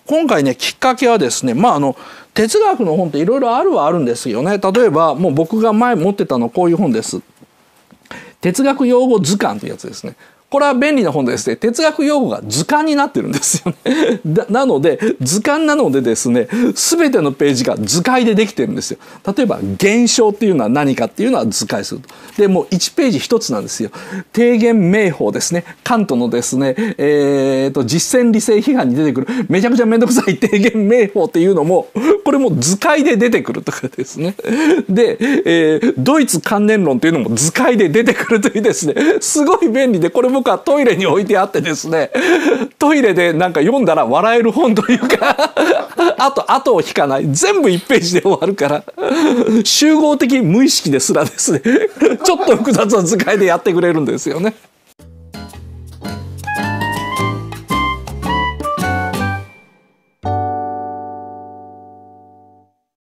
今回ねきっかけはですね、哲学の本っていろいろあるんですよね。例えばもう僕が前持ってたのこういう本です。哲学用語図鑑というやつですね。これは便利な本でですね、哲学用語が図鑑になってるんですよね。なので図鑑なのでですね、全てのページが図解でできてるんですよ。例えば現象っていうのは何かっていうのは図解すると。でもう1ページ1つなんですよ。提言明法ですね。カントのですね、実践理性批判に出てくるめちゃくちゃめんどくさい提言明法っていうのもこれも図解で出てくるとかですね。で、ドイツ観念論っていうのも図解で出てくるというですね、すごい便利で、これ僕はトイレに置いてあってですね、トイレでなんか読んだら笑える本というか後を引かない、全部1ページで終わるから、集合的無意識ですらですねちょっと複雑な図解でやってくれるんですよね。